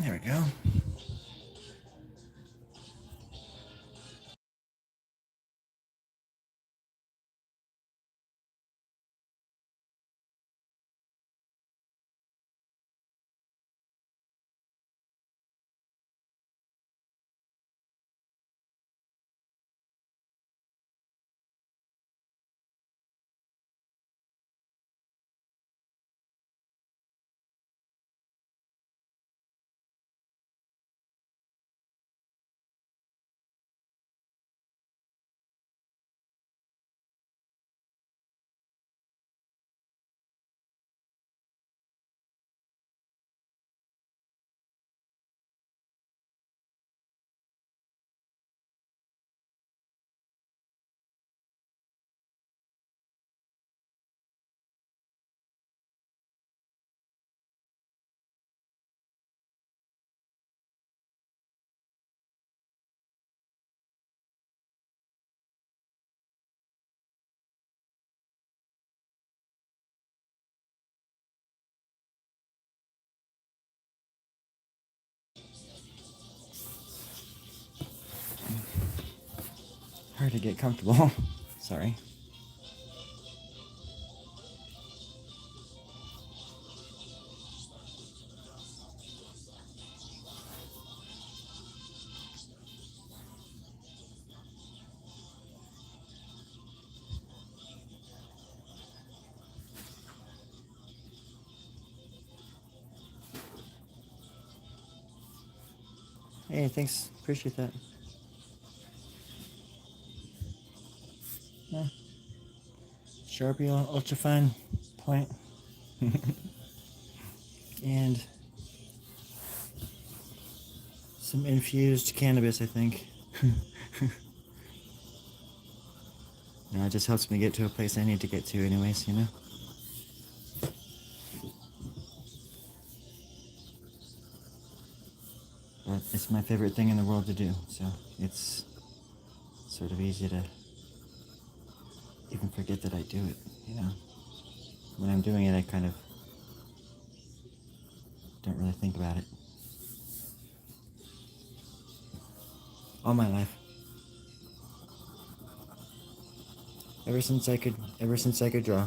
There we go. Hard to get comfortable. Sorry. Hey, thanks. Appreciate that. Yeah. Sharpie Ultra Fine point. And some infused cannabis, I think. It just helps me get to a place I need to get to anyways, you know? But it's my favorite thing in the world to do, so it's sort of easy to even forget that I do it, you know? When I'm doing it, I kind of don't really think about it. All my life. Ever since I could draw.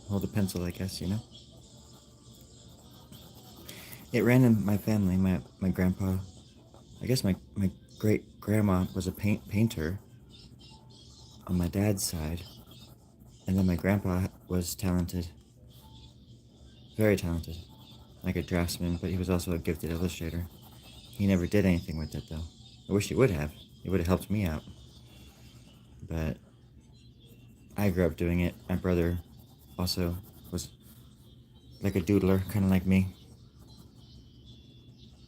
Hold a pencil, I guess, you know? It ran in my family. My grandpa, I guess my great-grandma was a painter on my dad's side. And then my grandpa was talented. Very talented. Like a draftsman, but he was also a gifted illustrator. He never did anything with it, though. I wish he would have. It would have helped me out. But I grew up doing it. My brother also was like a doodler, kind of like me.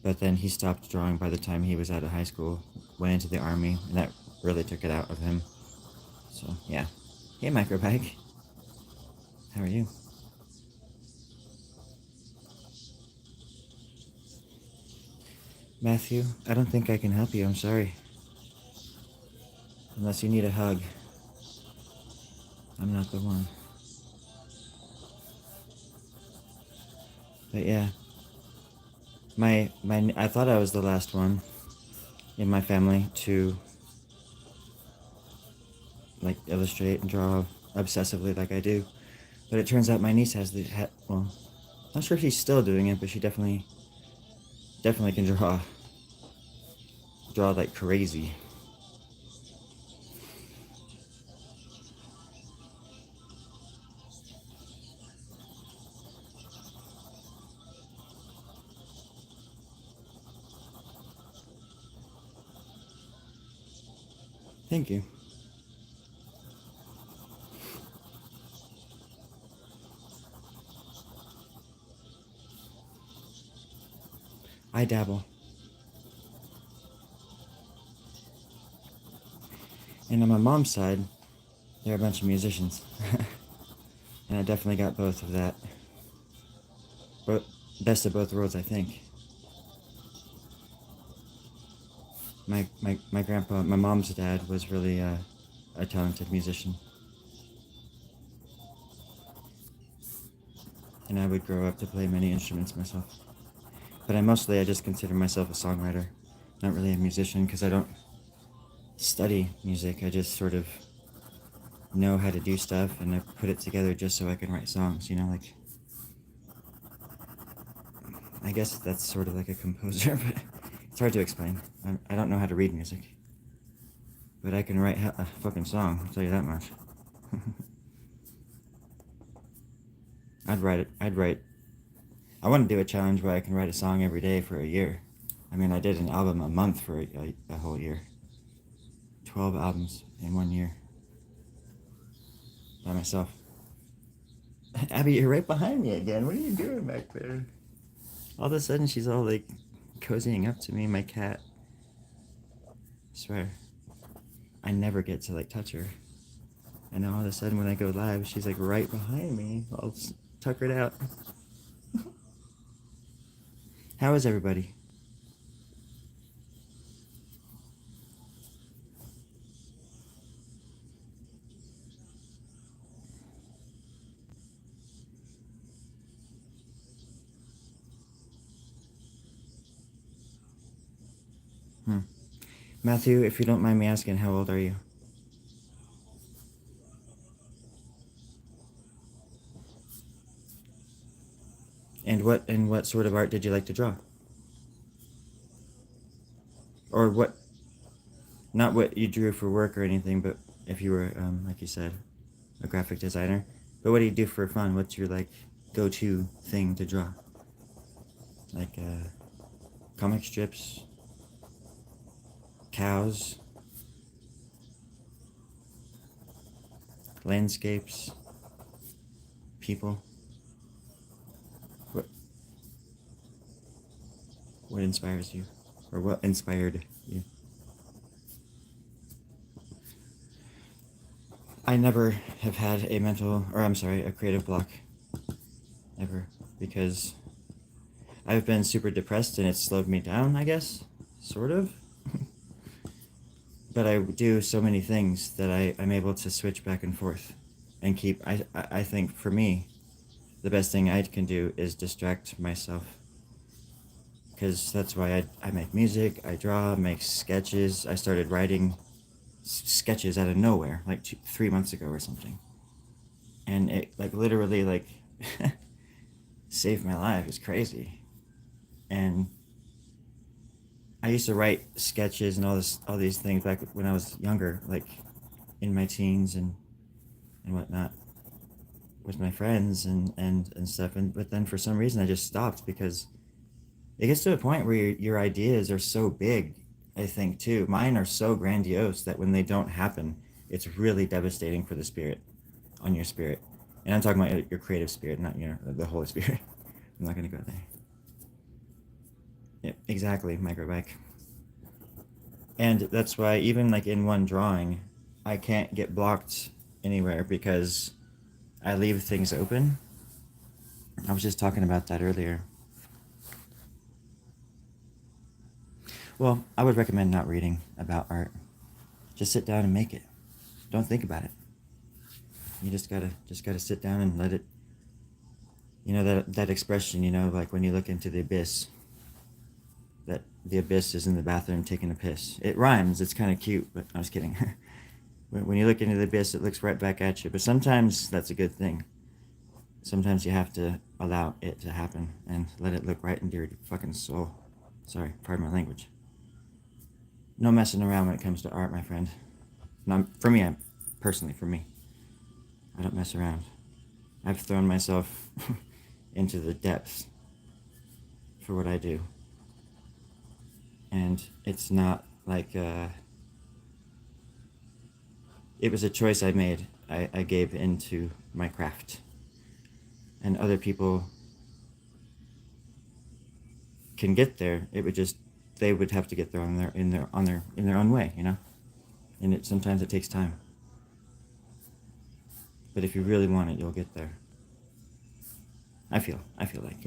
But then he stopped drawing by the time he was out of high school, went into the army, and that really took it out of him. So, yeah. Hey, Microbag. How are you? Matthew, I don't think I can help you. I'm sorry. Unless you need a hug. I'm not the one. But yeah. I thought I was the last one in my family to like illustrate and draw obsessively like I do. But it turns out my niece has well, not sure if she's still doing it, but she definitely can draw like crazy. Thank you. I dabble. And on my mom's side, there are a bunch of musicians. And I definitely got both of that. But best of both worlds, I think. My grandpa, my mom's dad was really a talented musician. And I would grow up to play many instruments myself. But I just consider myself a songwriter, not really a musician, because I don't study music. I just sort of know how to do stuff, and I put it together just so I can write songs, you know, like, I guess that's sort of like a composer, but it's hard to explain. I don't know how to read music, but I can write a fucking song, I'll tell you that much. I'd write, I want to do a challenge where I can write a song every day for a year. I mean, I did an album a month for a whole year. 12 albums in 1 year. By myself. Abby, you're right behind me again. What are you doing back there? All of a sudden, she's all like cozying up to me, my cat. I swear. I never get to like touch her. And now all of a sudden, when I go live, she's like right behind me, all tuckered out. How is everybody? Matthew, if you don't mind me asking, how old are you? And what sort of art did you like to draw? Or what? Not what you drew for work or anything, but if you were, like you said, a graphic designer. But what do you do for fun? What's your like go-to thing to draw? Like comic strips, cows, landscapes, people. What inspires you, or what inspired you? I never have had a creative block, ever, because I've been super depressed and it's slowed me down, I guess, sort of. But I do so many things that I'm able to switch back and forth and keep. I think for me, the best thing I can do is distract myself. Because that's why I make music, I draw, make sketches. I started writing sketches out of nowhere, like 3 months ago or something. And it like literally like saved my life. It's crazy. And I used to write sketches and all these things back when I was younger, like in my teens and whatnot, with my friends and stuff. But then for some reason I just stopped, because it gets to a point where your ideas are so big, I think, too. Mine are so grandiose that when they don't happen, it's really devastating for the spirit, on your spirit. And I'm talking about your creative spirit, not the Holy Spirit. I'm not going to go there. Yep, exactly, microbike. And that's why even like in one drawing, I can't get blocked anywhere because I leave things open. I was just talking about that earlier. Well, I would recommend not reading about art. Just sit down and make it. Don't think about it. You just gotta sit down and let it. You know that expression, like when you look into the abyss. That the abyss is in the bathroom taking a piss. It rhymes. It's kind of cute, but I was kidding. When you look into the abyss, it looks right back at you. But sometimes that's a good thing. Sometimes you have to allow it to happen and let it look right into your fucking soul. Sorry, pardon my language. No messing around when it comes to art, my friend. Not for me. Personally, for me, I don't mess around. I've thrown myself into the depths for what I do. And it's not like it was a choice I made. I gave into my craft, and other people can get there. They would have to get there in their own way, And sometimes it takes time. But if you really want it, you'll get there. I feel like,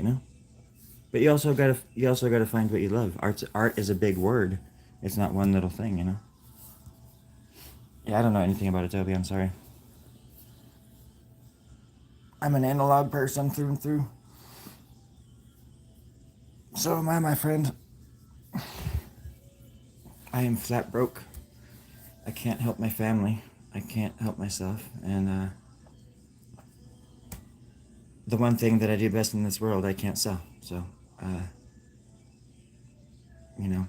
But you also gotta find what you love. Art is a big word. It's not one little thing, Yeah, I don't know anything about Adobe. I'm sorry. I'm an analog person through and through. So am I, my friend. I am flat broke. I can't help my family. I can't help myself. And the one thing that I do best in this world, I can't sell. So,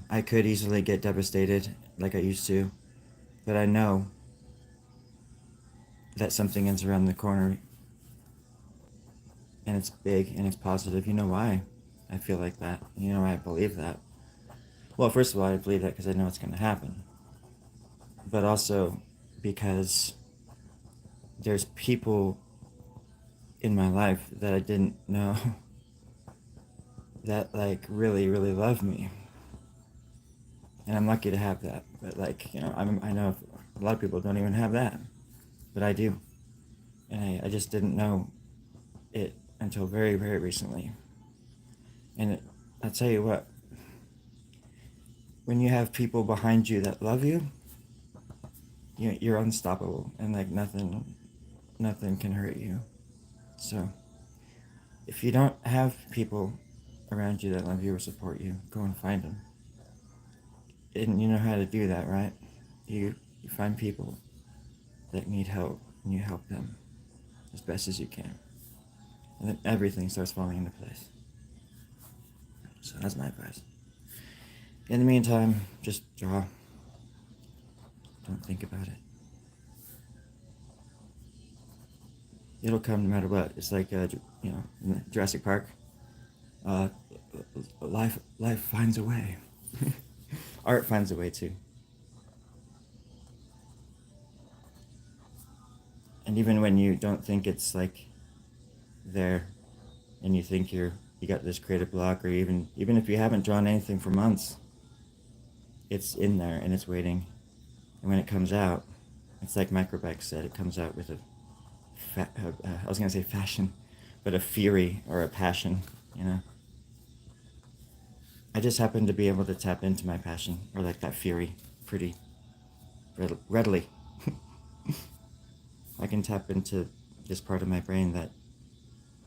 I could easily get devastated like I used to. But I know that something is around the corner. And it's big and it's positive. You know why I feel like that? You know why I believe that? Well, first of all, I believe that because I know it's going to happen. But also because there's people in my life that I didn't know that really, really love me. And I'm lucky to have that. But I know a lot of people don't even have that. But I do. And I just didn't know it until very, very recently. And I'll tell you what, when you have people behind you that love you, you're unstoppable, and nothing can hurt you. So if you don't have people around you that love you or support you, go and find them. And you know how to do that, right? You find people that need help, and you help them as best as you can. And then everything starts falling into place. So that's my advice. In the meantime, just draw. Don't think about it. It'll come no matter what. It's like, in Jurassic Park. Life finds a way. Art finds a way too. And even when you don't think it's there, and you think you got this creative block, or even if you haven't drawn anything for months, it's in there and it's waiting. And when it comes out, it's like Microbeck said, it comes out with I was gonna say fashion, but a fury or a passion, I just happen to be able to tap into my passion, or that fury, pretty readily. I can tap into this part of my brain that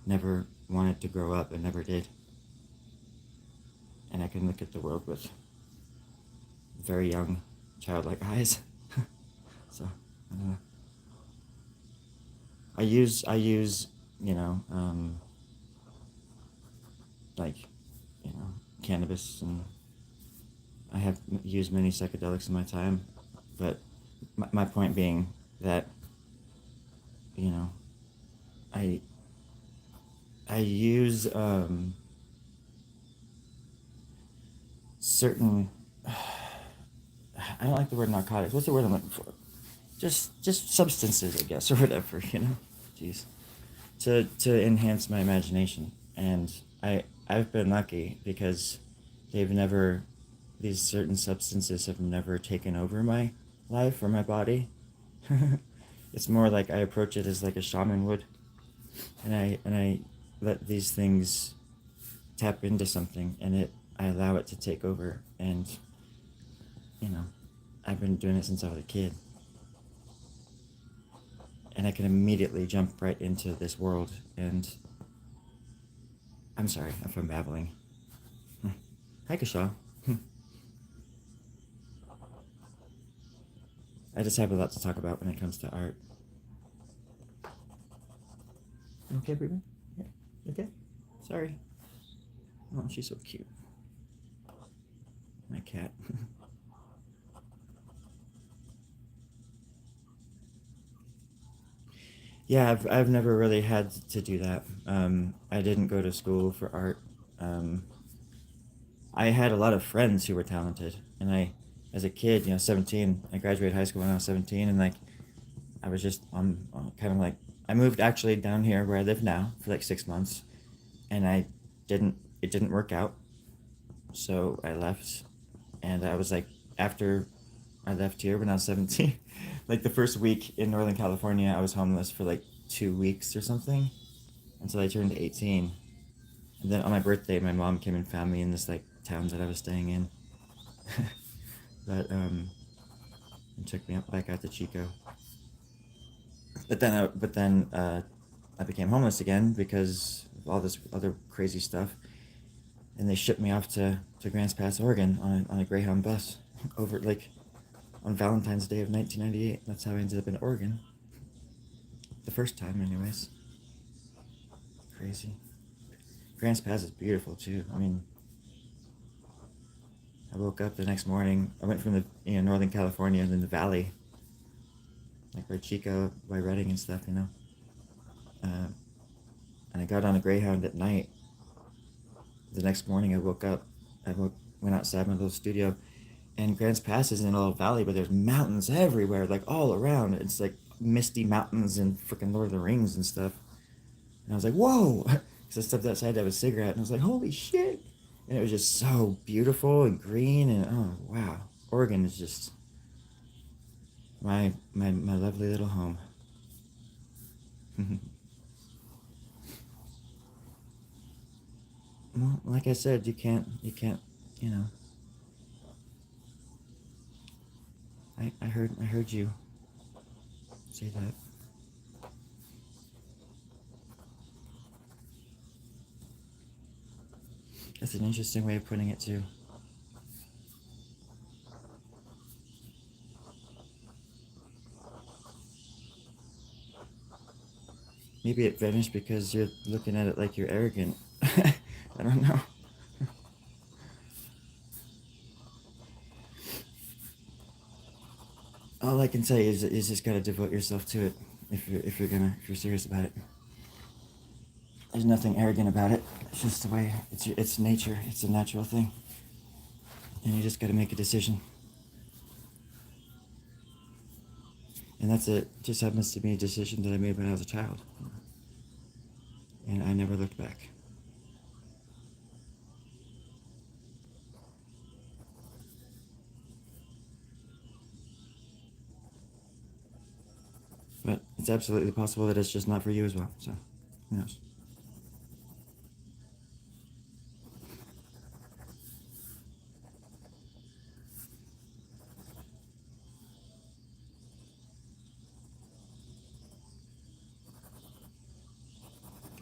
never wanted to grow up and never did. And I can look at the world with very young, childlike eyes. So, I don't know. I use, cannabis, and I have used many psychedelics in my time, but my point being that, I use certain, I don't like the word narcotics. What's the word I'm looking for? Just substances, I guess, or whatever, Jeez. To enhance my imagination. And I've been lucky because these certain substances have never taken over my life or my body. It's more like I approach it as like a shaman would. And I let these things tap into something, and I allow it to take over. And, I've been doing it since I was a kid. And I can immediately jump right into this world. And I'm sorry if I'm babbling. Hi, Kashaw. I just have a lot to talk about when it comes to art. Okay, baby? Yeah. Okay? Sorry. Oh, she's so cute. My cat. Yeah, I've never really had to do that. I didn't go to school for art. I had a lot of friends who were talented, and as a kid, 17, I graduated high school when I was 17, and I was just kind of I moved actually down here where I live now for 6 months, and it didn't work out, so I left, and I was after I left here when I was 17, the first week in Northern California, I was homeless for 2 weeks or something, until I turned 18. And then on my birthday, my mom came and found me in this town that I was staying in. And took me back out to Chico. But then I became homeless again because of all this other crazy stuff. and they shipped me off to Grants Pass, Oregon on a Greyhound bus over like on Valentine's Day of 1998. That's how I ended up in Oregon. The first time, anyways. Crazy. Grants Pass is beautiful too. I mean, I woke up the next morning. I went from the Northern California and then the Valley, like by Chico, by Redding and stuff, uh, and I got on a Greyhound at night. The next morning, I woke up. Went outside my little studio, and Grants Pass is in a little valley, but there's mountains everywhere, like all around. It's like misty mountains and freaking Lord of the Rings and stuff. And I was like, whoa! Because I stepped outside to have a cigarette, and I was like, holy shit! And it was just so beautiful and green, and oh wow, Oregon is just my lovely little home. Well, like I said, you can't, you know. I heard you say that. That's an interesting way of putting it too. Maybe it vanished because you're looking at it like you're arrogant. I don't know. All I can say is just gotta devote yourself to it if you're serious about it. There's nothing arrogant about it. It's just the way it's nature. It's a natural thing, and you just gotta make a decision. And that's it. Just happens to be a decision that I made when I was a child, and I never looked back. But it's absolutely possible that it's just not for you as well. So, who knows?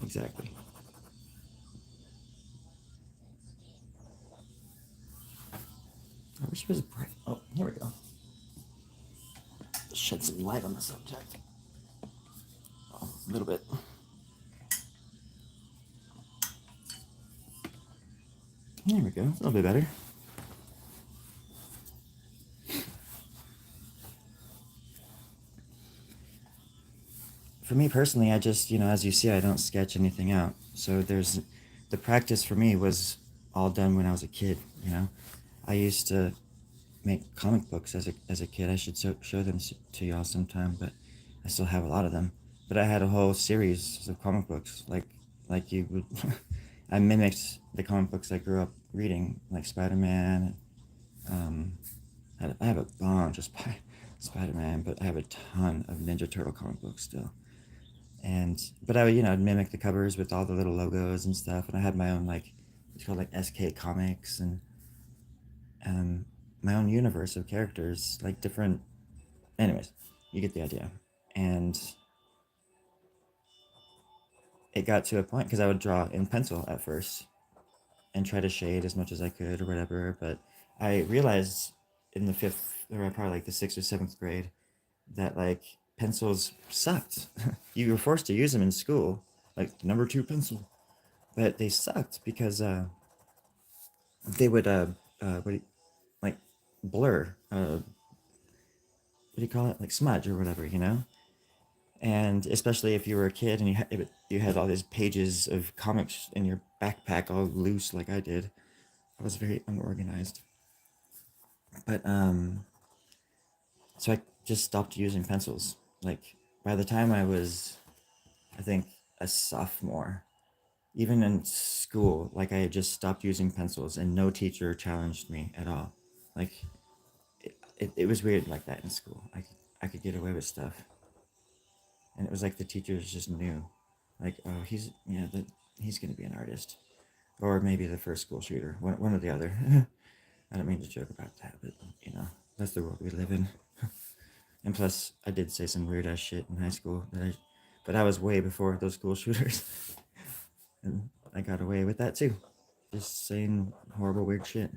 Exactly. I wish it was bright. Oh, here we go. Shed some light on the subject. Oh, a little bit. There we go. A little bit better. For me personally, I just, as you see, I don't sketch anything out. So the practice for me was all done when I was a kid, I used to make comic books as a kid. I should show them to y'all sometime, but I still have a lot of them. But I had a whole series of comic books, like you would. I mimicked the comic books I grew up reading, like Spider-Man. Um, I have a bunch of Spider-Man, but I have a ton of Ninja Turtle comic books still. But I would, I'd mimic the covers with all the little logos and stuff, and I had my own like, it's called like SK Comics, and um, my own universe of characters, like different. Anyways, you get the idea. And it got to a point because I would draw in pencil at first and try to shade as much as I could or whatever. But I realized in the fifth, or probably like the sixth or seventh grade, that like pencils sucked. You were forced to use them in school, like the number two pencil, but they sucked because they would like blur. What do you call it? Like smudge or whatever, And especially if you were a kid and you had all these pages of comics in your backpack all loose like I did. I was very unorganized. But so I just stopped using pencils. Like by the time I was, I think, a sophomore, even in school, like I had just stopped using pencils and no teacher challenged me at all. Like it was weird like that in school. I could get away with stuff, and it was like the teachers just knew, like, oh, he's gonna be an artist, or maybe the first school shooter, one or the other. I don't mean to joke about that, but that's the world we live in. And plus, I did say some weird ass shit in high school but I was way before those school shooters, and I got away with that too. just saying horrible, weird shit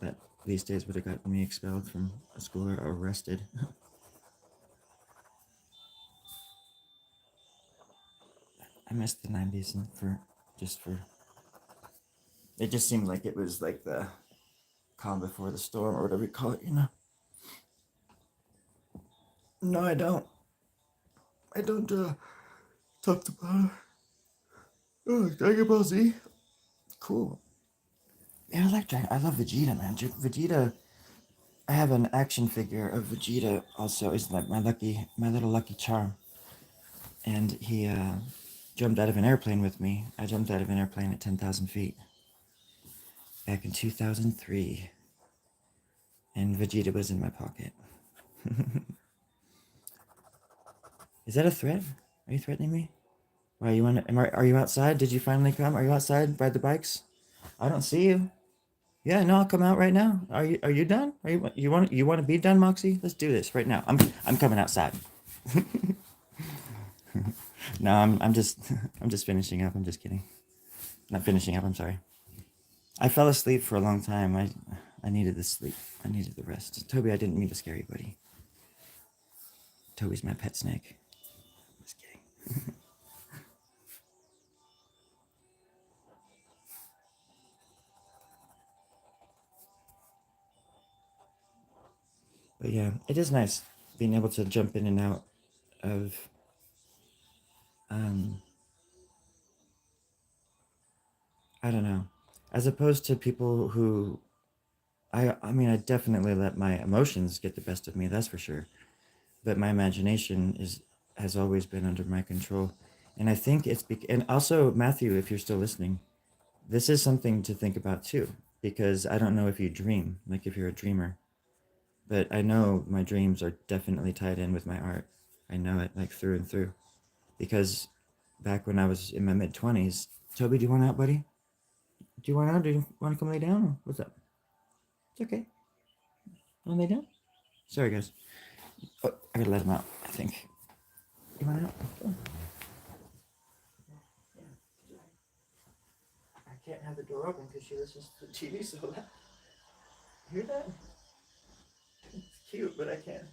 that these days would have gotten me expelled from a school or arrested. I missed the 90s and for it just seemed like it was like the calm before the storm or whatever you call it. No, I don't. I don't talk about Dragon Ball Z. Cool. Yeah, I like Dragon. I love Vegeta, man. Vegeta. I have an action figure of Vegeta. Also, is like my little lucky charm. And he jumped out of an airplane with me. I jumped out of an airplane at 10,000 feet back in 2003, and Vegeta was in my pocket. Is that a threat? Are you threatening me? Why you want? Are you outside? Did you finally come? Are you outside? Ride the bikes? I don't see you. Yeah, no, I'll come out right now. Are you done? You want to be done, Moxie? Let's do this right now. I'm coming outside. No, I'm just I'm just finishing up. I'm just kidding. Not finishing up. I'm sorry. I fell asleep for a long time. I needed the sleep. I needed the rest. Toby, I didn't mean to scare you, buddy. Toby's my pet snake. Just kidding. But yeah, it is nice being able to jump in and out of um I don't know. As opposed to people who I mean I definitely let my emotions get the best of me, that's for sure. But my imagination has always been under my control. And I think and also Matthew, if you're still listening, this is something to think about too, because I don't know if you dream, like if you're a dreamer, but I know my dreams are definitely tied in with my art. I know it like through and through, because back when I was in my mid 20s, Toby, do you want out, buddy? Do you want out? Do you want to come lay down? What's up? It's okay. Want to lay down? Sorry, guys. Oh, I gotta let him out, I think. You want out? Oh. I can't have the door open because she listens to the TV so loud. Hear that? It's cute, but I can't.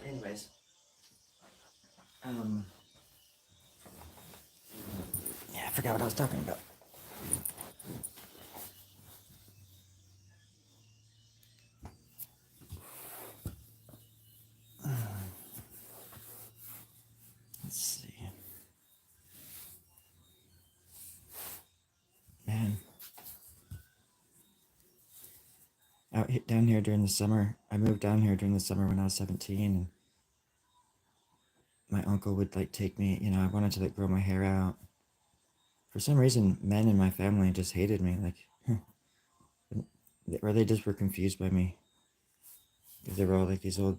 Anyways, yeah, I forgot what I was talking about. Let's see. Man, down here during the summer. I moved down here during the summer when I was 17, and my uncle would like take me. I wanted to like grow my hair out. For some reason, men in my family just hated me, like, or they just were confused by me because they were all like these old.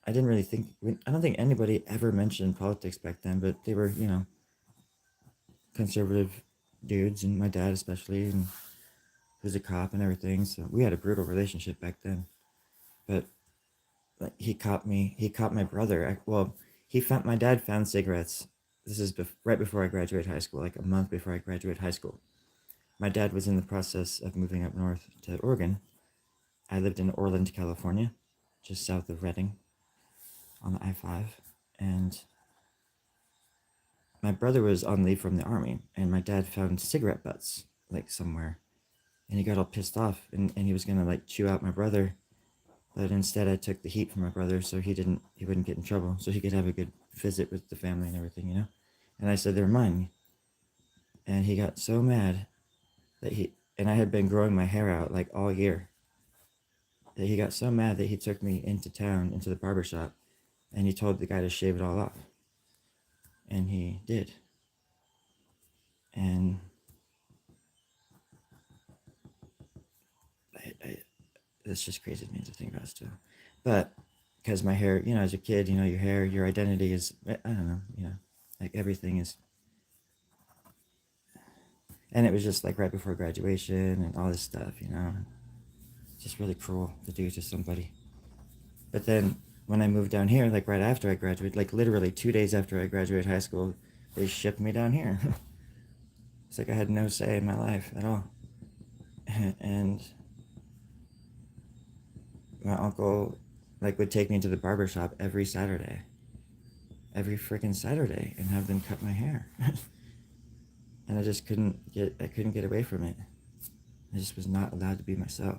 I didn't really think. I don't think anybody ever mentioned politics back then, but they were, conservative dudes, and my dad especially, and he was a cop and everything. So we had a brutal relationship back then. But like, he caught me. He caught my brother. Well, he found my dad found cigarettes. This is right before I graduated high school, like a month before I graduated high school. My dad was in the process of moving up north to Oregon. I lived in Orland, California, just south of Redding, on the I-5, and my brother was on leave from the army, and my dad found cigarette butts like somewhere, and he got all pissed off, and he was gonna like chew out my brother, but instead I took the heat from my brother so he wouldn't get in trouble, so he could have a good visit with the family and everything. And I said they're mine, and he got so mad that and I had been growing my hair out like all year, that he got so mad that he took me into town, into the barber shop, and he told the guy to shave it all off. And he did. And it's just crazy to me to think about still. But because my hair, as a kid, your hair, your identity is, I don't know, like everything is. And it was just like right before graduation and all this stuff. Just really cruel to do to somebody. But then when I moved down here, like right after I graduated, like literally 2 days after I graduated high school, they shipped me down here. It's like I had no say in my life at all. And my uncle like would take me to the barber shop every Saturday. Every freaking Saturday, and have them cut my hair. And I just couldn't get away from it. I just was not allowed to be myself.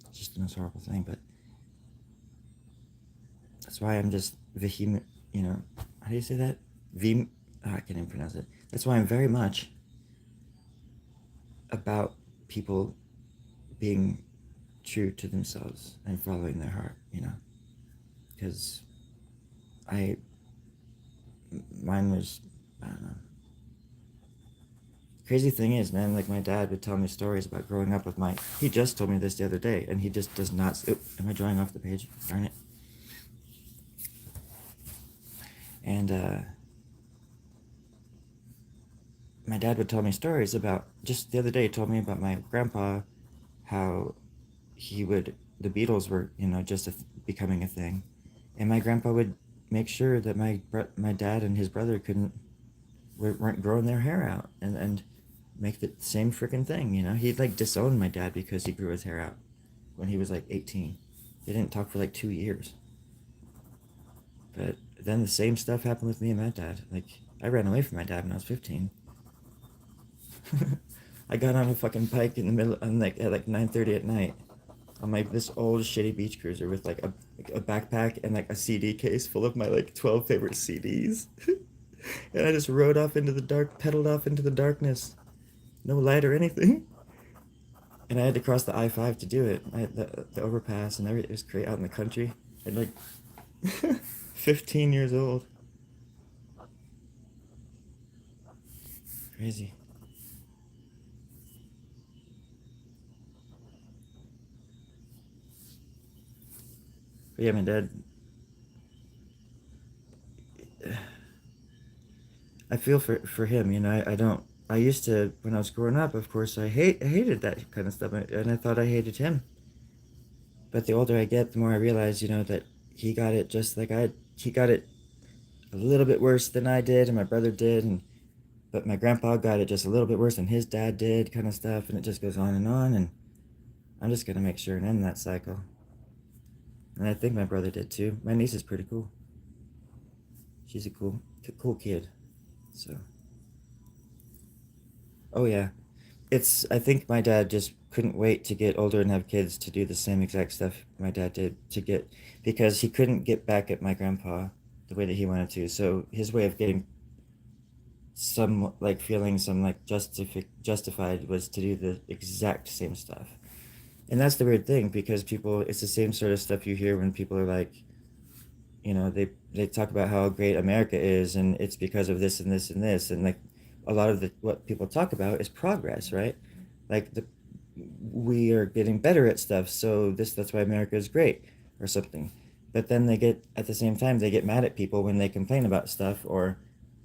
It's just the most horrible thing, but that's why I'm just vehement, how do you say that? I can't even pronounce it. That's why I'm very much about people being true to themselves and following their heart, because mine was, I don't know. Crazy thing is, man, like my dad would tell me stories about growing up with he just told me this the other day, and he just does not, am I drawing off the page? Darn it. And, my dad would tell me stories about, just the other day he told me about my grandpa, how the Beatles were, just becoming a thing. And my grandpa would make sure that my dad and his brother weren't growing their hair out and make the same freaking thing, He'd like disown my dad because he grew his hair out when he was like 18. They didn't talk for like 2 years. But then the same stuff happened with me and my dad. Like, I ran away from my dad when I was 15. I got on a fucking bike in the middle, at like 9:30 at night, on this old shitty beach cruiser with like a backpack and like a CD case full of my like 12 favorite CDs. And I just rode off into the dark, pedaled off into the darkness. No light or anything. And I had to cross the I-5 to do it. I had the overpass and everything. It was great out in the country. At like 15 years old. Crazy. But yeah, my dad, I feel for him, I used to, when I was growing up, of course, I hated that kind of stuff, and I thought I hated him. But the older I get, the more I realize, that he got it just like he got it a little bit worse than I did, and my brother did, but my grandpa got it just a little bit worse than his dad did, kind of stuff, and it just goes on, and I'm just gonna make sure and end that cycle. And I think my brother did too. My niece is pretty cool. She's a cool kid. So, oh yeah, I think my dad just couldn't wait to get older and have kids to do the same exact stuff my dad did because he couldn't get back at my grandpa the way that he wanted to. So his way of getting some like feeling some like justified was to do the exact same stuff. And that's the weird thing, because it's the same sort of stuff you hear when people are like, they talk about how great America is, and it's because of this and this and this, and like a lot of what people talk about is progress, right? Like we are getting better at stuff, so that's why America is great, or something. But then at the same time they get mad at people when they complain about stuff, or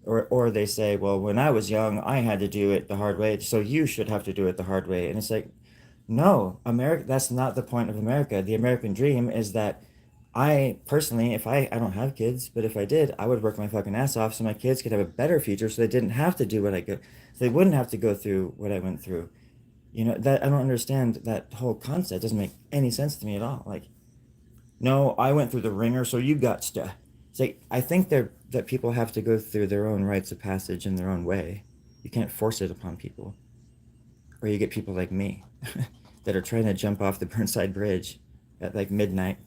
they say, well, when I was young, I had to do it the hard way, so you should have to do it the hard way. And it's like, no, America, that's not the point of America. The American dream is that I personally, if I don't have kids, but if I did, I would work my fucking ass off so my kids could have a better future, so they didn't have to do so they wouldn't have to go through what I went through. That I don't understand that whole concept. It doesn't make any sense to me at all. Like, no, I went through the ringer, so you got stuff. It's like, I think that people have to go through their own rites of passage in their own way. You can't force it upon people. Or you get people like me that are trying to jump off the Burnside Bridge at like midnight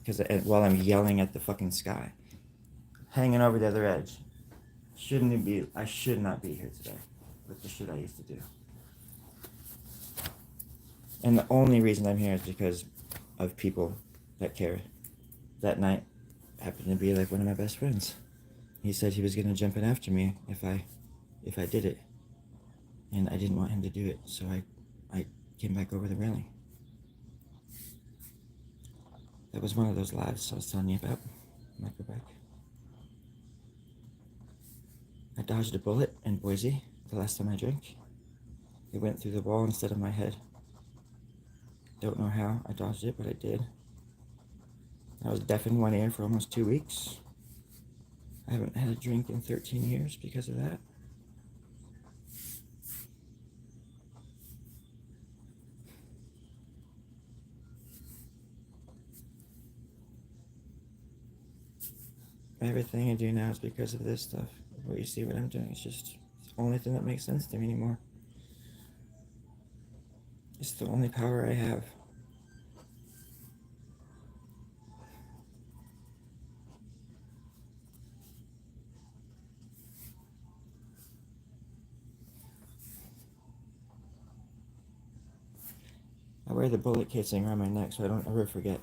while I'm yelling at the fucking sky, hanging over the other edge. I should not be here today with the shit I used to do. And the only reason I'm here is because of people that care. That night happened to be like one of my best friends. He said he was going to jump in after me if I did it. And I didn't want him to do it, so I came back over the railing. That was one of those lives I was telling you about. Microbike. I dodged a bullet in Boise the last time I drank. It went through the wall instead of my head. Don't know how I dodged it, but I did. I was deaf in one ear for almost 2 weeks. I haven't had a drink in 13 years because of that. Everything I do now is because of this stuff. What you see what I'm doing, it's just it's the only thing that makes sense to me anymore. It's the only power I have. I wear the bullet casing around my neck so I don't ever forget.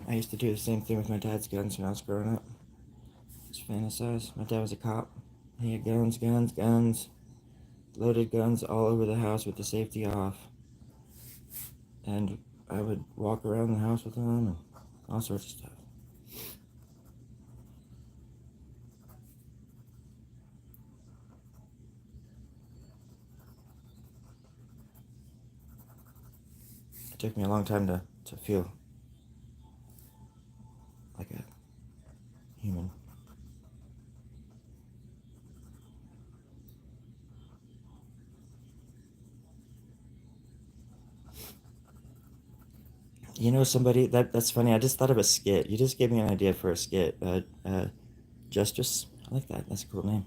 I used to do the same thing with my dad's guns when I was growing up. Just fantasize. My dad was a cop. He had guns, loaded guns all over the house with the safety off. And I would walk around the house with them and all sorts of stuff. It took me a long time to feel like a human. You know somebody that's funny. I just thought of a skit. You just gave me an idea for a skit. Justice. I like that. That's a cool name.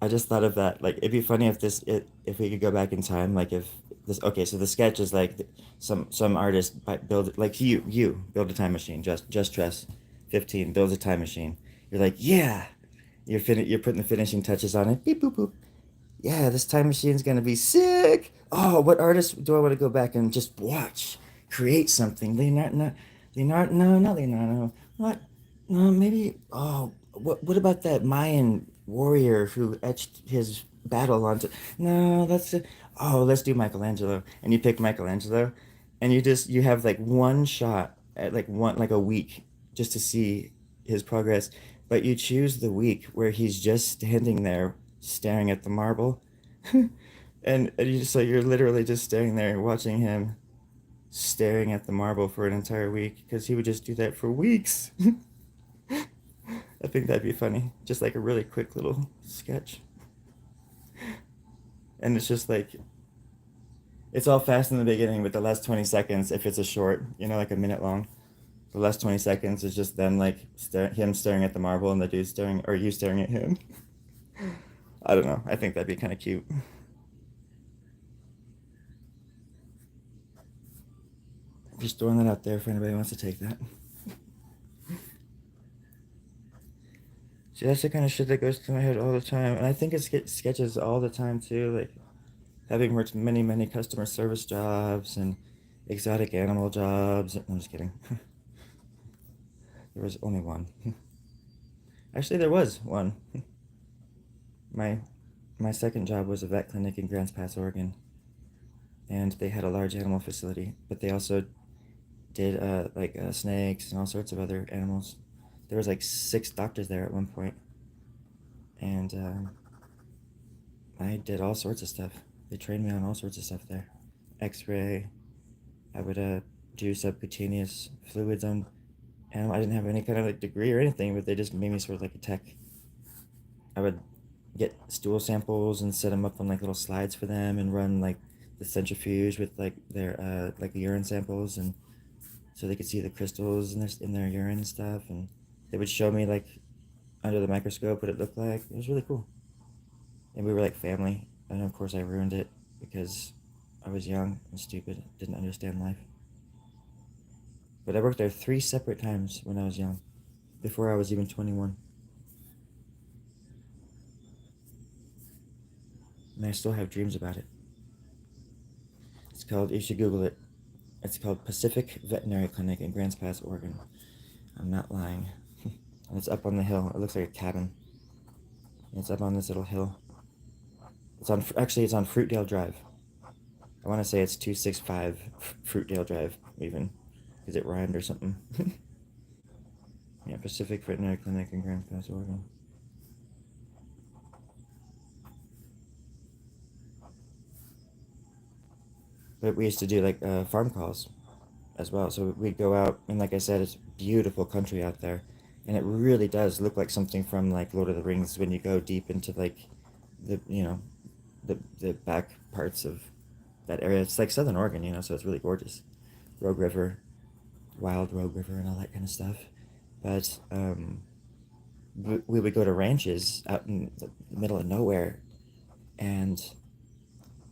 I just thought of that. Like, it'd be funny if if we could go back in time. Like, if this. Okay, so the sketch is like some artist build like you build a time machine. Just Tress, 15 builds a time machine. You're like, yeah. You're putting the finishing touches on it. Beep boop boop. Yeah, this time machine's gonna be sick. Oh, what artist do I want to go back and just watch, create something? Leonardo, no, Leonardo, no, not Leonardo. What? No, maybe. Oh, what about that Mayan warrior who etched his battle onto? No, that's it. Oh, let's do Michelangelo. And you pick Michelangelo, and you have like one shot at like a week just to see his progress, but you choose the week where he's just standing there staring at the marble. So you're literally just staring there watching him staring at the marble for an entire week because he would just do that for weeks. I think that'd be funny, just like a really quick little sketch. And it's just like it's all fast in the beginning, but the last 20 seconds, if it's a short, like a minute long, the last 20 seconds is just them like him staring at the marble and the dude staring, or you staring at him. I don't know. I think that'd be kind of cute. Just throwing that out there for anybody who wants to take that. See, that's the kind of shit that goes through my head all the time, and I think it sketches all the time too. Like having worked many, many customer service jobs and exotic animal jobs. I'm just kidding. There was only one. Actually, there was one. My my second job was a vet clinic in Grants Pass, Oregon, and they had a large animal facility, but they also did snakes and all sorts of other animals. There was like 6 doctors there at one point, and I did all sorts of stuff. They trained me on all sorts of stuff there. X-ray. I would do subcutaneous fluids on animal. I didn't have any kind of like degree or anything, but they just made me sort of like a tech. I would get stool samples and set them up on like little slides for them and run like the centrifuge with like their like urine samples, and so they could see the crystals in their urine and stuff, and they would show me like under the microscope what it looked like. It was really cool, and we were like family. And of course I ruined it because I was young and stupid, didn't understand life. But I worked there 3 separate times when I was young, before I was even 21. And I still have dreams about it. It's called, you should Google it. It's called Pacific Veterinary Clinic in Grants Pass, Oregon. I'm not lying. And it's up on the hill. It looks like a cabin. And it's up on this little hill. It's on Fruitdale Drive. I want to say it's 265 Fruitdale Drive, even, because it rhymed or something. Yeah, Pacific Veterinary Clinic in Grants Pass, Oregon. But we used to do like farm calls as well. So we'd go out, and like I said, it's beautiful country out there. and it really does look like something from like Lord of the Rings when you go deep into like the the back parts of that area. It's like Southern Oregon, so it's really gorgeous. Rogue River, Wild Rogue River, and all that kind of stuff. But we would go to ranches out in the middle of nowhere, and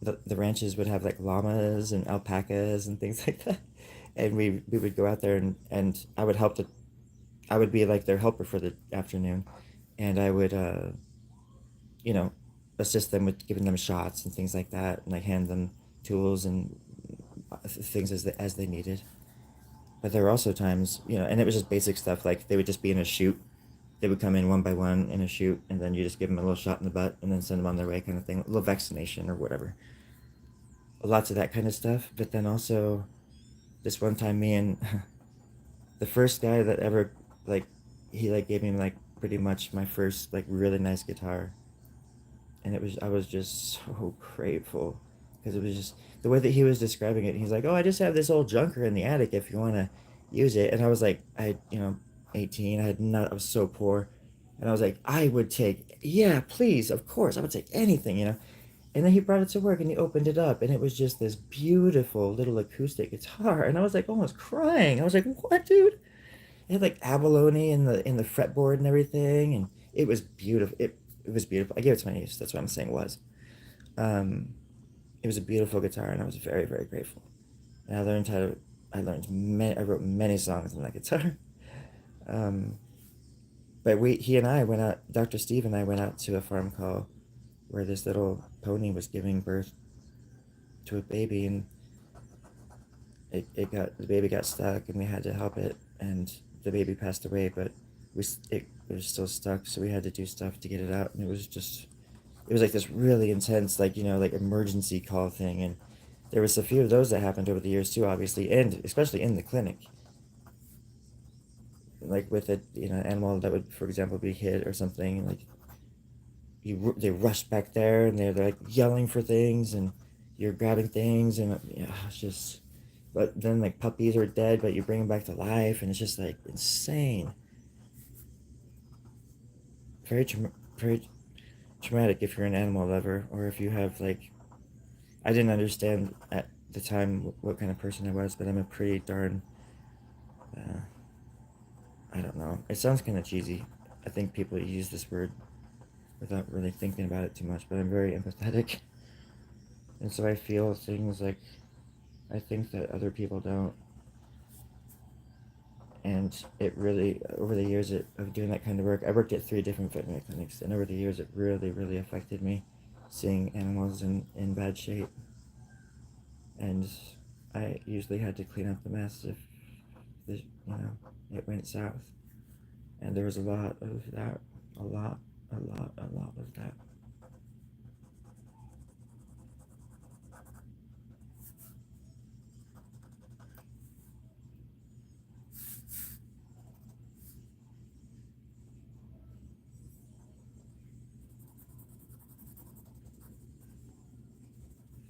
the ranches would have like llamas and alpacas and things like that. And we would go out there, and I would be like their helper for the afternoon, and I would you know assist them with giving them shots and things like that, and like hand them tools and things as they needed. But there were also times, and it was just basic stuff, like they would just be in a chute. They would come in one by one in a chute, and then you just give them a little shot in the butt and then send them on their way, kind of thing, a little vaccination or whatever. Lots of that kind of stuff. But then also, this one time, me and the first guy that ever, like, he like gave me like pretty much my first like really nice guitar, and I was just so grateful, because it was just the way that he was describing it. He's like, "Oh, I just have this old junker in the attic if you want to use it." And I was like, 18. I was so poor, and I was like, "I would take, yeah, please, of course, I would take anything." And then he brought it to work, and he opened it up, and it was just this beautiful little acoustic guitar, and I was like almost crying. I was like, "What, dude?" It had like abalone in the fretboard and everything, and it was beautiful. It was beautiful. I gave it to my niece. That's what I'm saying was. Um, it was a beautiful guitar, and I was very, very grateful. And I wrote many songs on that guitar. Um, but he and I went out. Dr. Steve and I went out to a farm call where this little pony was giving birth to a baby, and the baby got stuck, and we had to help it, and the baby passed away, but it was still stuck, so we had to do stuff to get it out, and it was like this really intense, like, like emergency call thing. And there was a few of those that happened over the years too, obviously, and especially in the clinic, like with a animal that would, for example, be hit or something, like they rush back there, and they're like yelling for things, and you're grabbing things, and it's just. But then like puppies are dead, but you bring them back to life, and it's just like insane. Very traumatic if you're an animal lover, or if you have like. I didn't understand at the time what kind of person I was, but I'm a pretty darn. Uh, I don't know. It sounds kind of cheesy. I think people use this word without really thinking about it too much, but I'm very empathetic, and so I feel things like I think that other people don't. And it really, over the years of doing that kind of work, I worked at 3 different veterinary clinics, and over the years it really, really affected me, seeing animals in bad shape. And I usually had to clean up the mess if it went south. And there was a lot of that. A lot of that.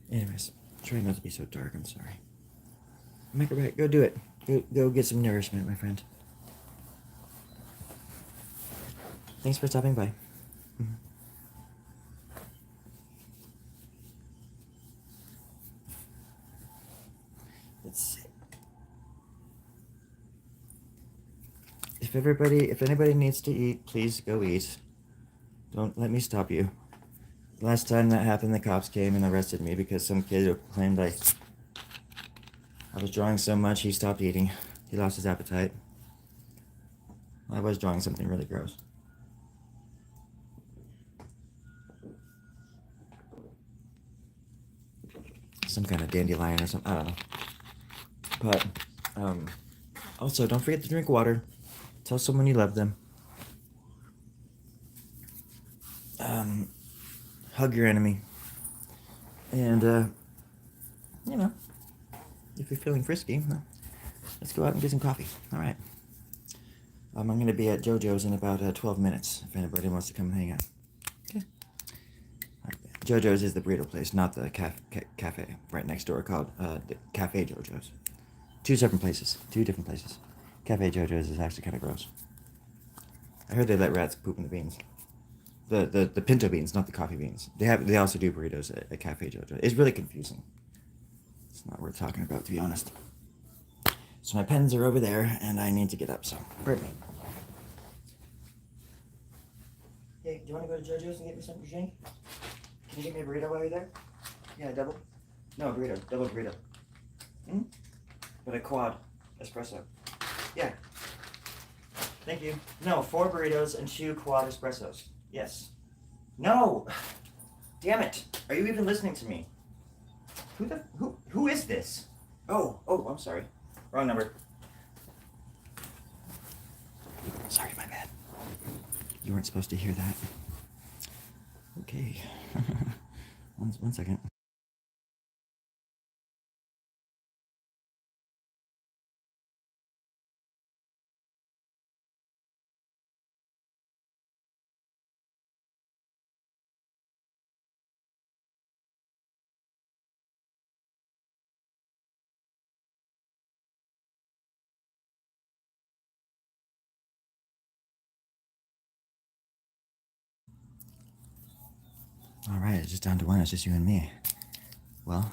Anyways, try not to be so dark, I'm sorry. Make it right, go do it. Go get some nourishment, my friend. Thanks for stopping by. Mm-hmm. Let's see. If anybody needs to eat, please go eat. Don't let me stop you. Last time that happened, the cops came and arrested me because some kid claimed I was drawing so much he stopped eating. He lost his appetite. I was drawing something really gross. Some kind of dandelion or something. I don't know. But also, don't forget to drink water. Tell someone you love them. Hug your enemy. And, if you're feeling frisky, let's go out and get some coffee. All right. I'm going to be at JoJo's in about 12 minutes if anybody wants to come hang out. Okay. Right. JoJo's is the burrito place, not the cafe right next door called the Cafe JoJo's. 2 different places. Cafe JoJo's is actually kind of gross. I heard they let rats poop in the beans. The pinto beans, not the coffee beans. They also do burritos at Cafe Jojo. It's really confusing. It's not worth talking about, to be honest. So my pens are over there, and I need to get up. So pardon me. Hey, do you want to go to JoJo's and get me something to drink? Can you get me a burrito while you're there? Yeah, double. No, burrito, double burrito. Hmm? But a quad espresso. Yeah. Thank you. No, 4 burritos and 2 quad espressos. Yes. No! Damn it! Are you even listening to me? Who is this? Oh, I'm sorry. Wrong number. Sorry, my bad. You weren't supposed to hear that. Okay. one second. All right, it's just down to 1. It's just you and me. Well,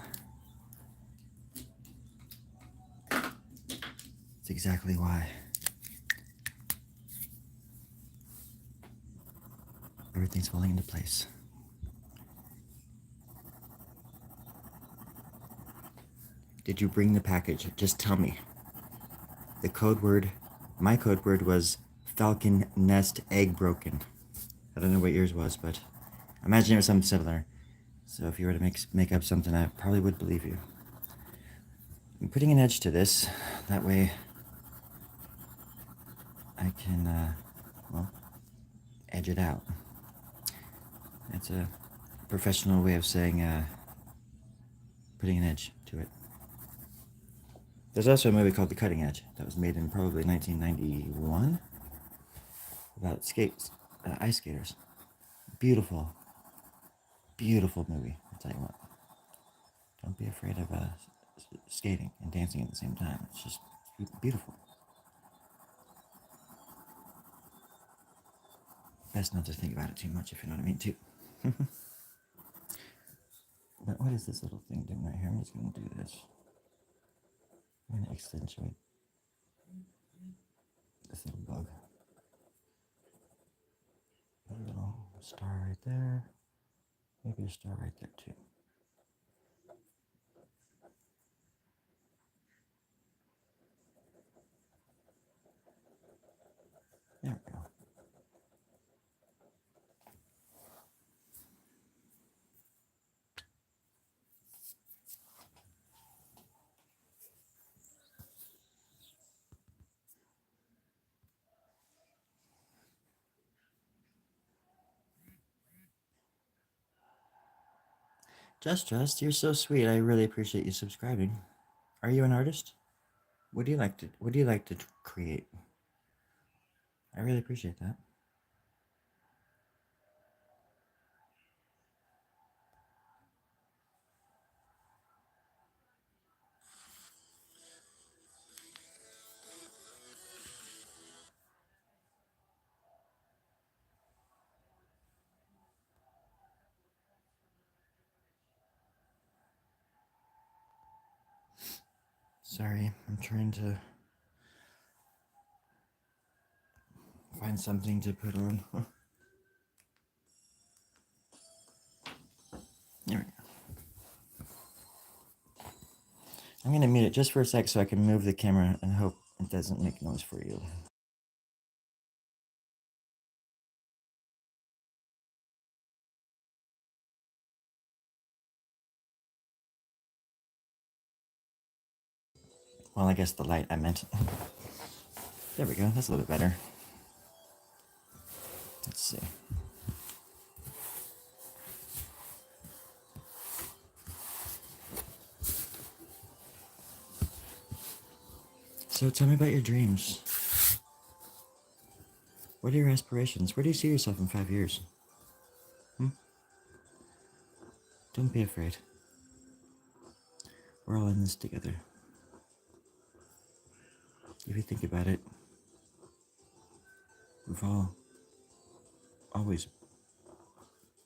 it's exactly why everything's falling into place. Did you bring the package? Just tell me. The code word, my code word was falcon nest egg broken. I don't know what yours was, but I imagine it was something similar. So if you were to make up something, I probably would believe you. I'm putting an edge to this. That way I can, well, edge it out. It's a professional way of saying putting an edge to it. There's also a movie called The Cutting Edge that was made in probably 1991 about ice skaters. Beautiful, beautiful movie. I'll tell you what. Don't be afraid of skating and dancing at the same time. It's just beautiful. Best not to think about it too much, if you know what I mean, too. But what is this little thing doing right here? I'm just going to do this. I'm going to accentuate this little bug. Put a little star right there. Maybe a star right there, too. There we go. Just, you're so sweet. I really appreciate you subscribing. Are you an artist? What do you like to create? I really appreciate that. Sorry, I'm trying to find something to put on. There we go. I'm gonna mute it just for a sec so I can move the camera and hope it doesn't make noise for you. Well, I guess the light I meant. There we go, that's a little bit better. Let's see. So tell me about your dreams. What are your aspirations? Where do you see yourself in 5 years? Don't be afraid. We're all in this together. If you think about it, we've all always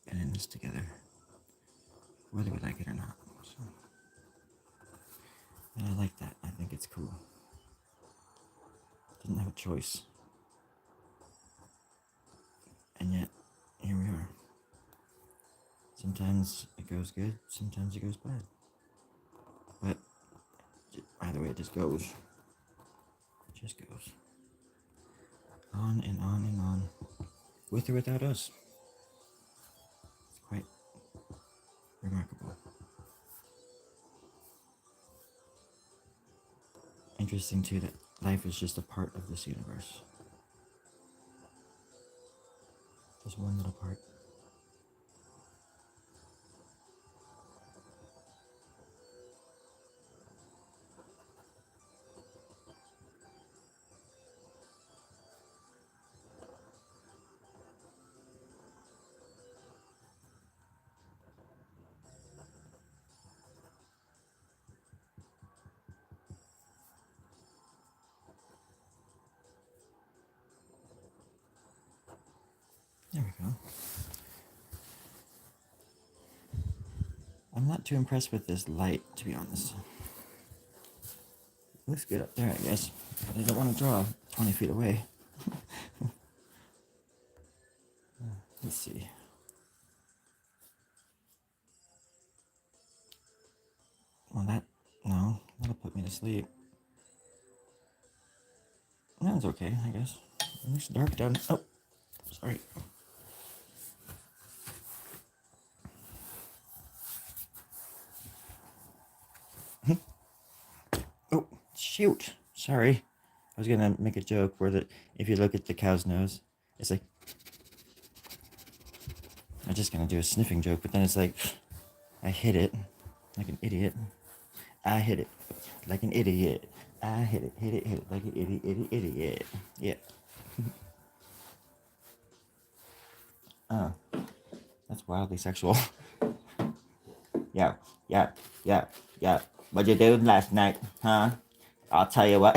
been in this together, whether we like it or not. So, and I like that. I think it's cool. Didn't have a choice. And yet, here we are. Sometimes it goes good, sometimes it goes bad. But either way, it just goes. It just goes. On and on and on. With or without us. It's quite remarkable. Interesting too that life is just a part of this universe. Just one little part. There we go. I'm not too impressed with this light, to be honest. It looks good up there, I guess. But I don't want to draw 20 feet away. Let's see. Well, no, that'll put me to sleep. That's okay, I guess. It looks dark down. Oh, sorry. Oh, shoot. Sorry. I was gonna make a joke where if you look at the cow's nose, it's like... I'm just gonna do a sniffing joke, but then it's like... I hit it like an idiot. I hit it like an idiot. I hit it like an idiot. Yeah. Oh, that's wildly sexual. Yeah. What'd you do last night, huh? I'll tell you what.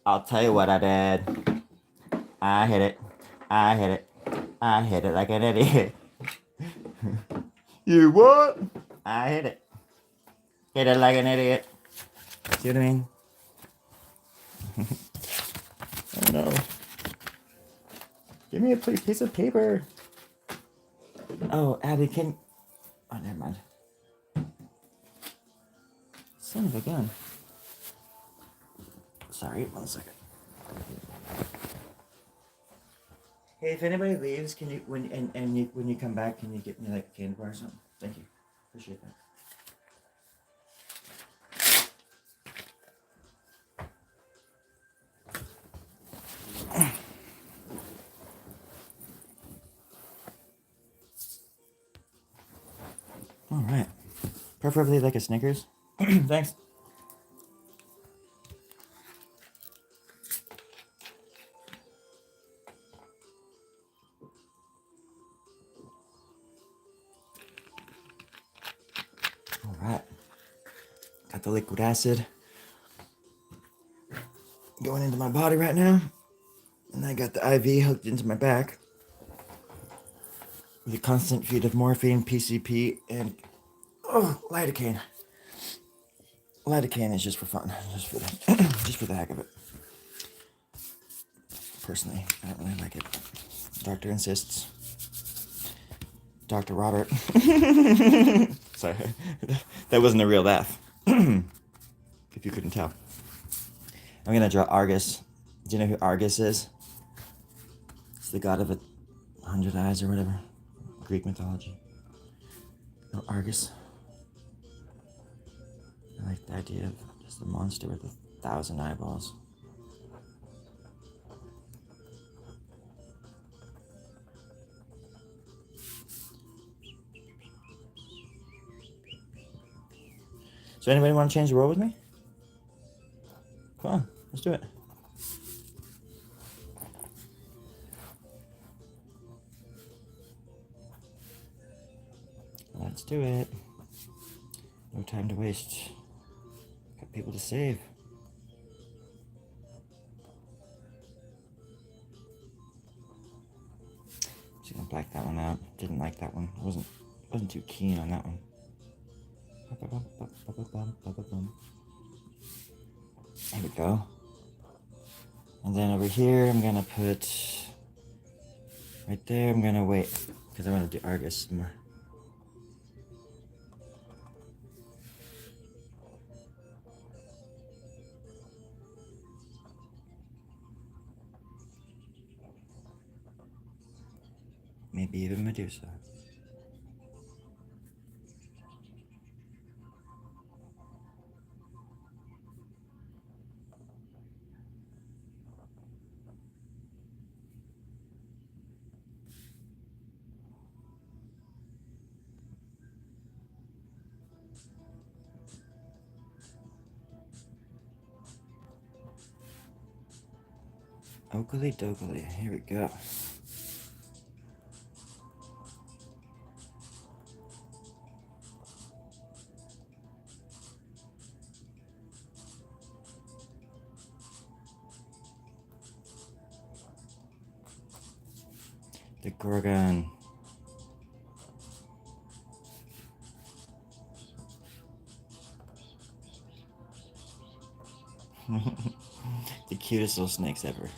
I'll tell you what I did. I hit it like an idiot. You what? I hit it. Hit it like an idiot. See what I mean? Oh no. Give me a piece of paper. Oh, Abby, oh, never mind. Son of a gun. Sorry, 1 second. Hey, if anybody leaves, can you when you come back, can you get me like a candy bar or something? Thank you. Appreciate that. All right. Preferably like a Snickers. Thanks. All right. Got the liquid acid going into my body right now. And I got the IV hooked into my back. With a constant feed of morphine, PCP, and lidocaine. Lidocaine is just for fun, just for the heck of it. Personally, I don't really like it. Doctor insists. Dr. Robert. Sorry, that wasn't a real laugh. If you couldn't tell. I'm gonna draw Argus. Do you know who Argus is? It's the god of 100 eyes or whatever. Greek mythology. No, Argus. I like the idea of just a monster with 1,000 eyeballs. So anybody want to change the world with me? Come on, let's do it. Let's do it. No time to waste. Got people to save. black that one out. Didn't like that one. Wasn't too keen on that one. There we go. And then over here, I'm gonna put right there. I'm gonna wait because I want to do Argus more. Maybe even Medusa. Oakley dokley, here we go. The Gorgon. The cutest little snakes ever.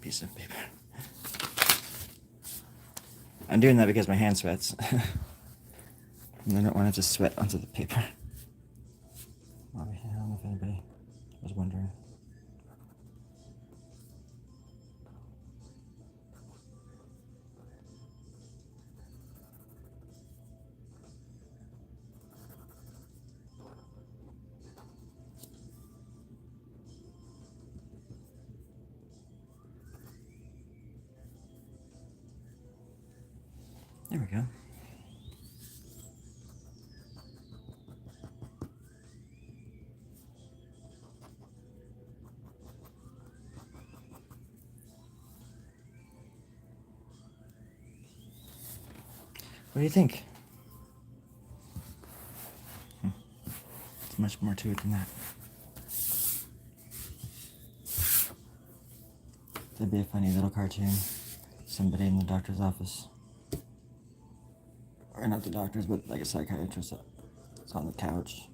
piece of paper. I'm doing that because my hand sweats. And I don't want it to sweat onto the paper. I don't know if anybody was wondering. There we go. What do you think? There's much more to it than that. That'd be a funny little cartoon. Somebody in the doctor's office. Or not the doctor's, but like a psychiatrist. It's on the couch.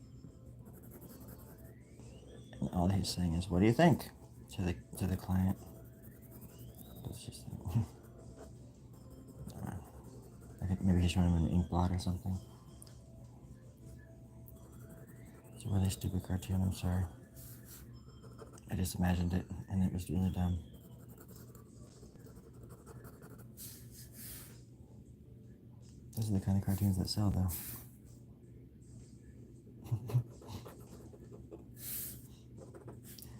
And all he's saying is, "What do you think?" to the client. It's just like, I think maybe he's showing him an ink blot or something. It's a really stupid cartoon, I'm sorry. I just imagined it, and it was really dumb. Those are the kind of cartoons that sell, though.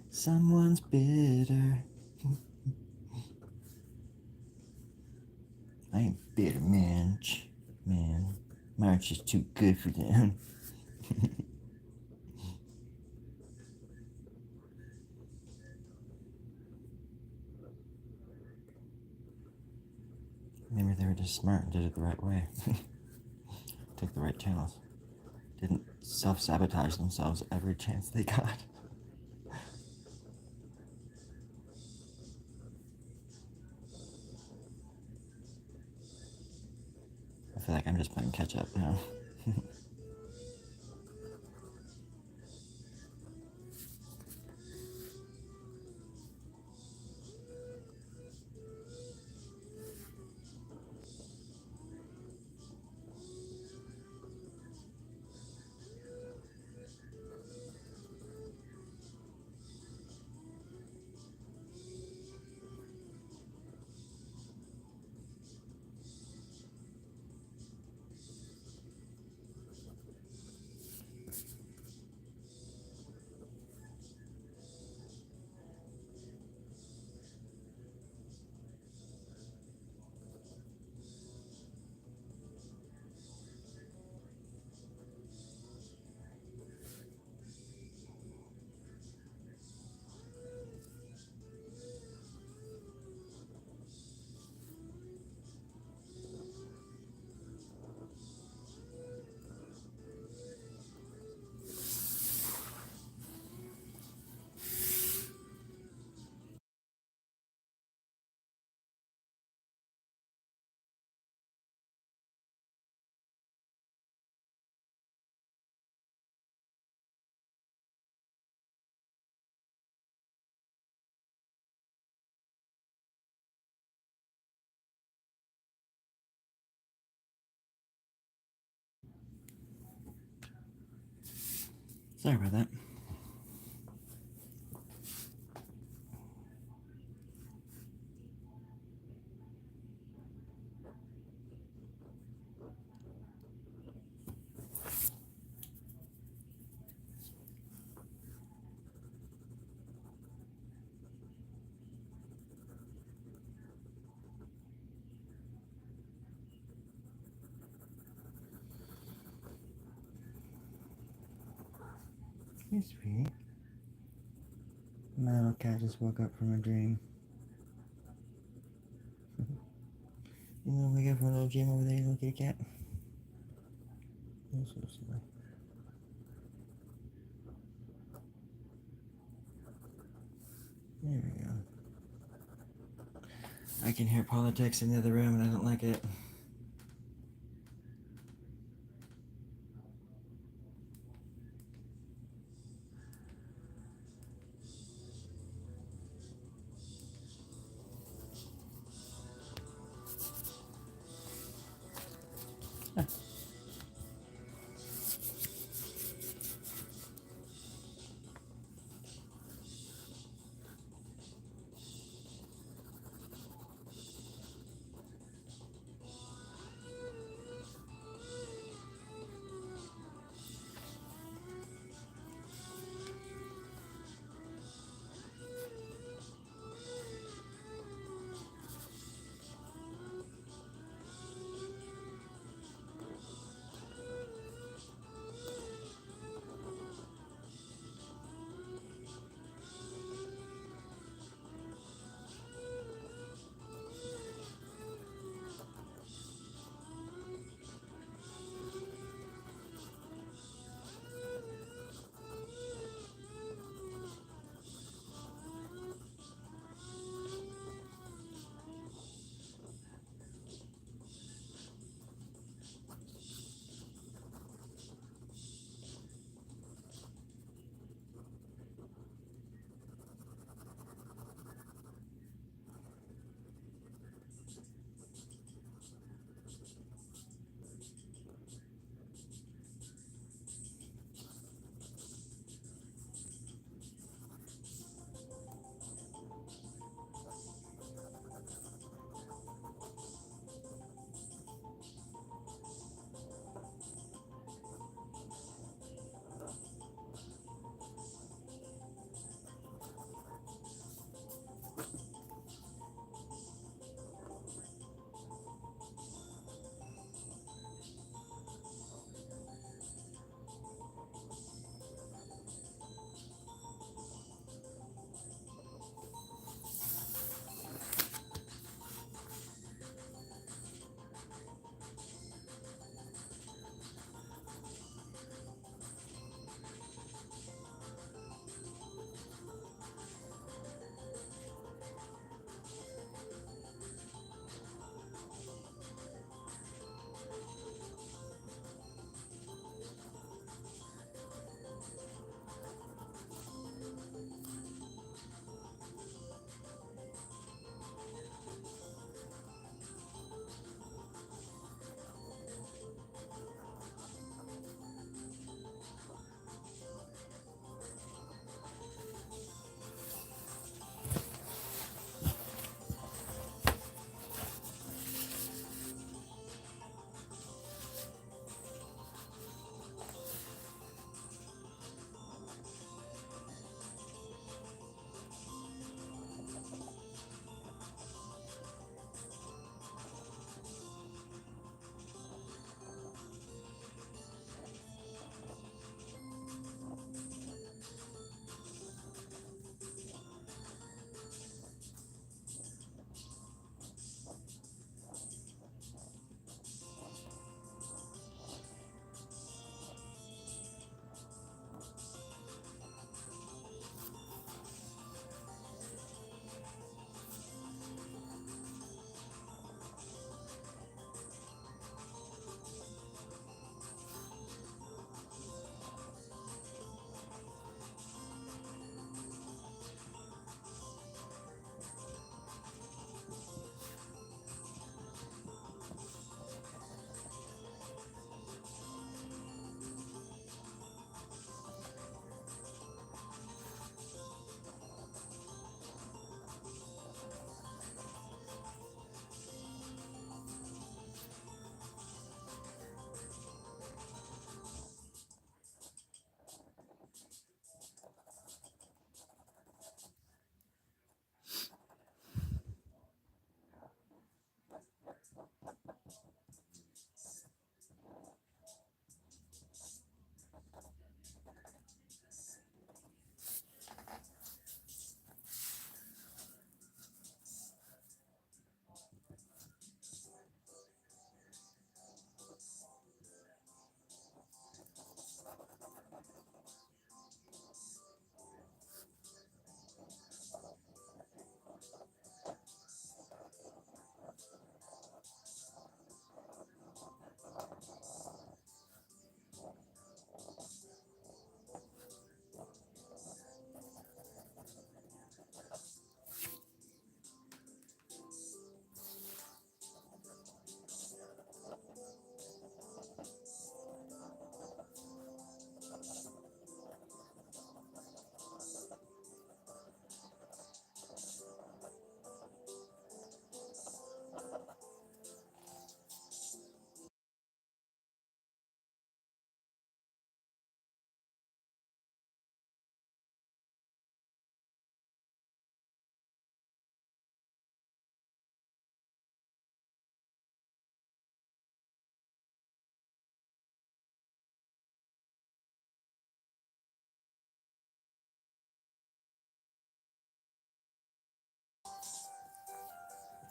Someone's bitter. I ain't bitter, man. Man, March is too good for them. Maybe they were just smart and did it the right way. Took the right channels. Didn't self-sabotage themselves every chance they got. I feel like I'm just playing catch up now. Sorry about that. Hey, sweetie. My little cat just woke up from a dream. You know, wake up from a little dream over there, little kitty cat. You're so silly. There we go. I can hear politics in the other room and I don't like it.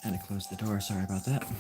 Had to close the door, sorry about that.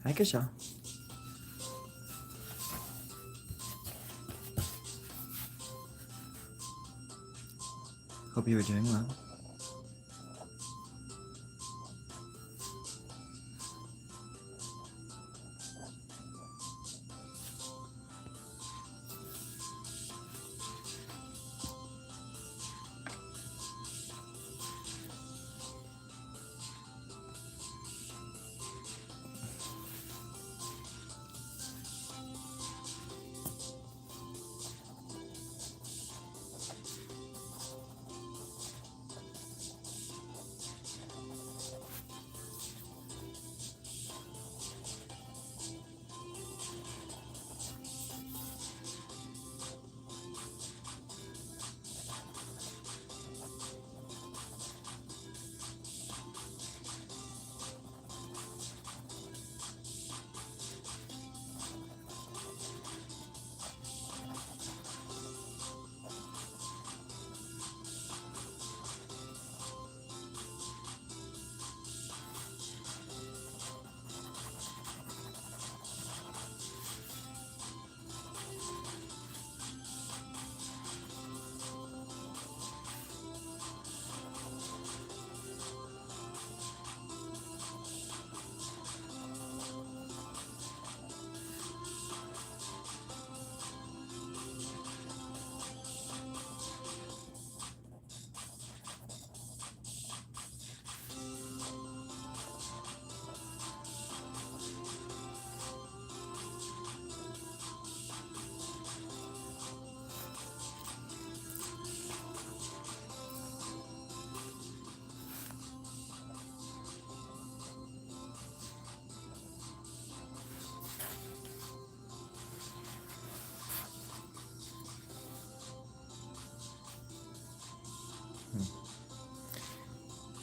Hi, Kasha. Hope you were doing well.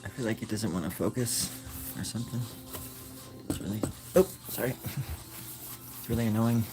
I feel like it doesn't want to focus or something. It's really... Oh, sorry. It's really annoying.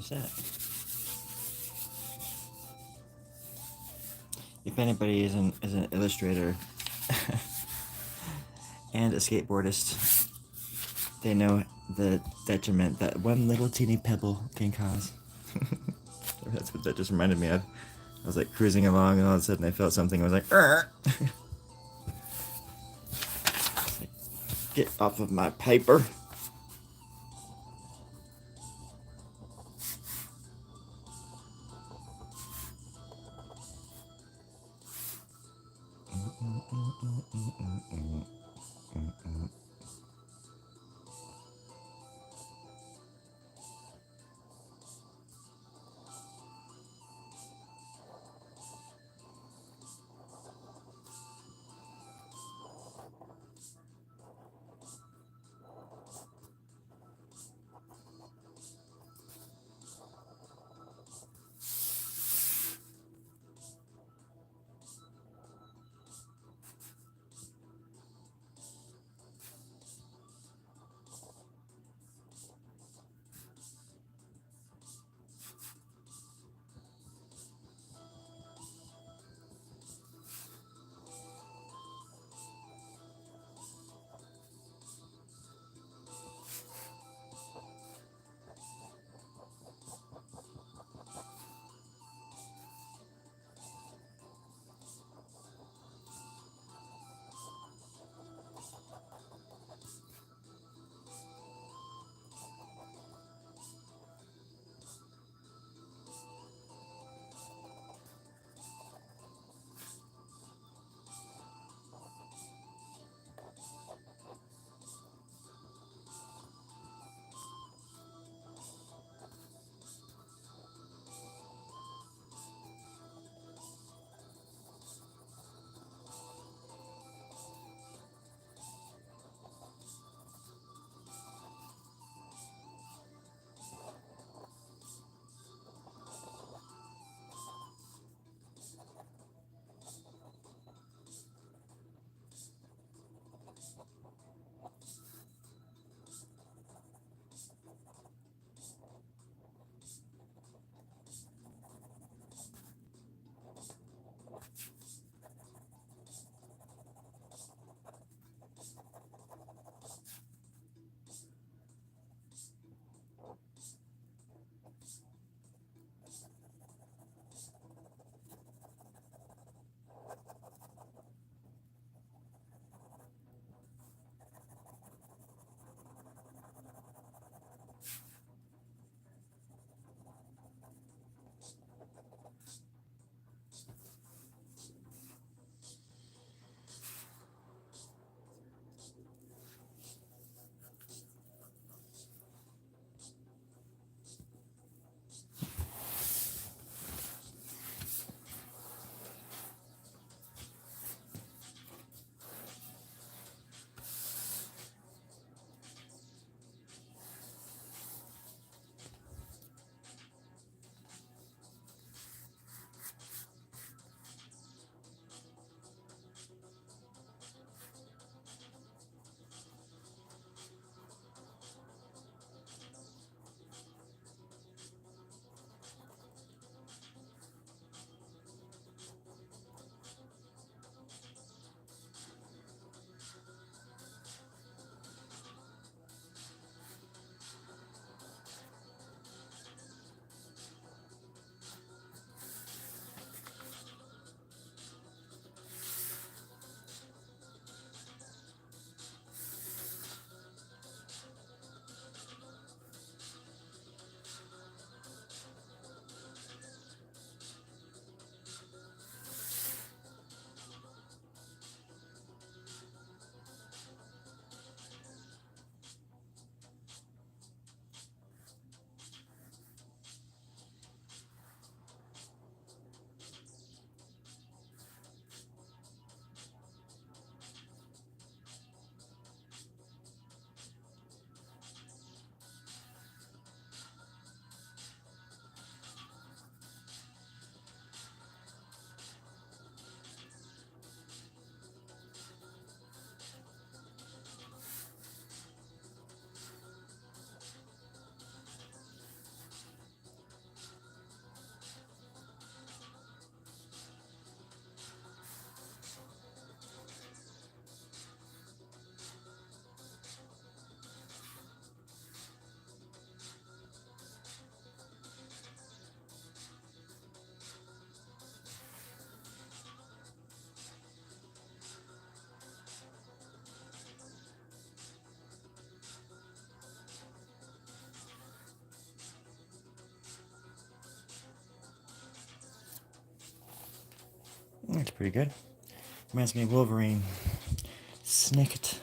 What's that? If anybody is an illustrator and a skateboardist, they know the detriment that one little teeny pebble can cause. That's what that just reminded me of. I was like cruising along and all of a sudden I felt something. I was like, get off of my paper. That's pretty good. Reminds me of Wolverine. Snicket.